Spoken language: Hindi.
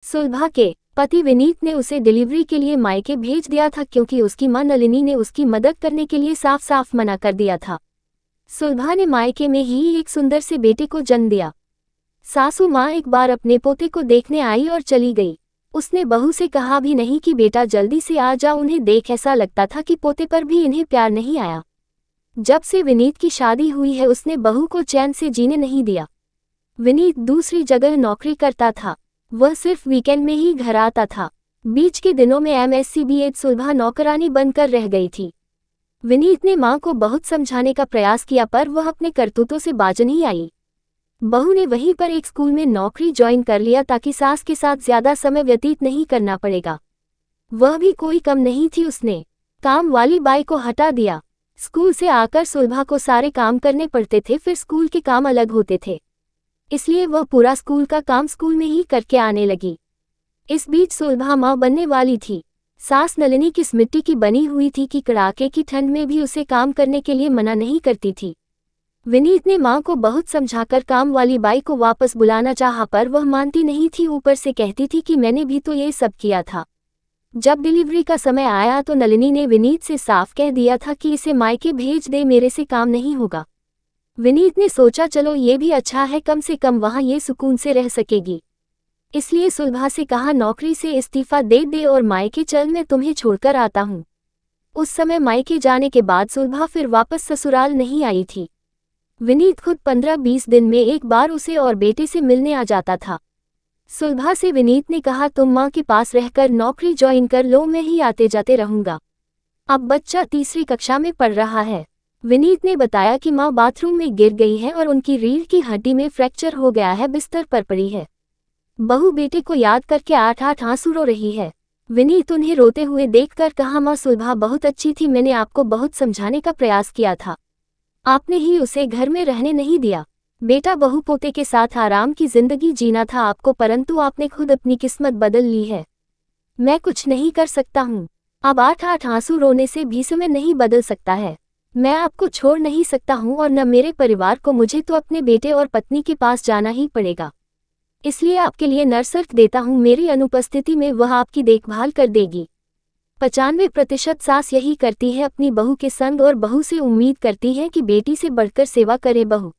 सुलभा के पति विनीत ने उसे डिलीवरी के लिए मायके भेज दिया था क्योंकि उसकी मां नलिनी ने उसकी मदद करने के लिए साफ साफ मना कर दिया था। सुलभा ने मायके में ही एक सुंदर से बेटे को जन्म दिया। सासू मां एक बार अपने पोते को देखने आई और चली गई। उसने बहू से कहा भी नहीं कि बेटा जल्दी से आ जा। उन्हें देख ऐसा लगता था कि पोते पर भी इन्हें प्यार नहीं आया। जब से विनीत की शादी हुई है उसने बहू को चैन से जीने नहीं दिया। विनीत दूसरी जगह नौकरी करता था, वह सिर्फ वीकेंड में ही घर आता था। बीच के दिनों में एमएससी बीएड सुलभा नौकरानी बनकर रह गई थी। विनीत ने मां को बहुत समझाने का प्रयास किया पर वह अपने करतूतों से बाज नहीं आई। बहू ने वहीं पर एक स्कूल में नौकरी ज्वाइन कर लिया ताकि सास के साथ ज्यादा समय व्यतीत नहीं करना पड़ेगा। वह भी कोई कम नहीं थी, उसने काम वाली बाई को हटा दिया। स्कूल से आकर सुलभा को सारे काम करने पड़ते थे, फिर स्कूल के काम अलग होते थे, इसलिए वह पूरा स्कूल का काम स्कूल में ही करके आने लगी। इस बीच सुलभा मां बनने वाली थी। सास नलिनी किस मिट्टी की बनी हुई थी कि कड़ाके की ठंड में भी उसे काम करने के लिए मना नहीं करती थी। विनीत ने मां को बहुत समझाकर काम वाली बाई को वापस बुलाना चाहा पर वह मानती नहीं थी। ऊपर से कहती थी कि मैंने भी तो ये सब किया था। जब डिलीवरी का समय आया तो नलिनी ने विनीत से साफ कह दिया था कि इसे मायके भेज दे, मेरे से काम नहीं होगा। विनीत ने सोचा चलो ये भी अच्छा है, कम से कम वहां ये सुकून से रह सकेगी। इसलिए सुलभा से कहा नौकरी से इस्तीफा दे दे और मायके चल, मैं तुम्हें छोड़कर आता हूँ। उस समय मायके जाने के बाद सुलभा फिर वापस ससुराल नहीं आई थी। विनीत खुद 15-20 दिन में एक बार उसे और बेटे से मिलने आ जाता था। सुलभा से विनीत ने कहा तुम माँ के पास रहकर नौकरी ज्वाइन कर लो, मैं ही आते जाते रहूंगा। अब बच्चा तीसरी कक्षा में पढ़ रहा है। विनीत ने बताया कि माँ बाथरूम में गिर गई है और उनकी रीढ़ की हड्डी में फ्रैक्चर हो गया है, बिस्तर पर पड़ी है। बहू बेटे को याद करके आठ आंसू रो रही है। विनीत उन्हें रोते हुए देखकर कहा माँ सुलभा बहुत अच्छी थी, मैंने आपको बहुत समझाने का प्रयास किया था, आपने ही उसे घर में रहने नहीं दिया। बेटा बहू पोते के साथ आराम की जिंदगी जीना था आपको, परंतु आपने खुद अपनी किस्मत बदल ली है। मैं कुछ नहीं कर सकता हूँ। अब आठ आंसू रोने से भी समय नहीं बदल सकता है। मैं आपको छोड़ नहीं सकता हूँ और न मेरे परिवार को, मुझे तो अपने बेटे और पत्नी के पास जाना ही पड़ेगा। इसलिए आपके लिए नर्सर्क देता हूँ, मेरी अनुपस्थिति में वह आपकी देखभाल कर देगी। 95% सास यही करती है अपनी बहू के संग, और बहू से उम्मीद करती है कि बेटी से बढ़कर सेवा करे बहू।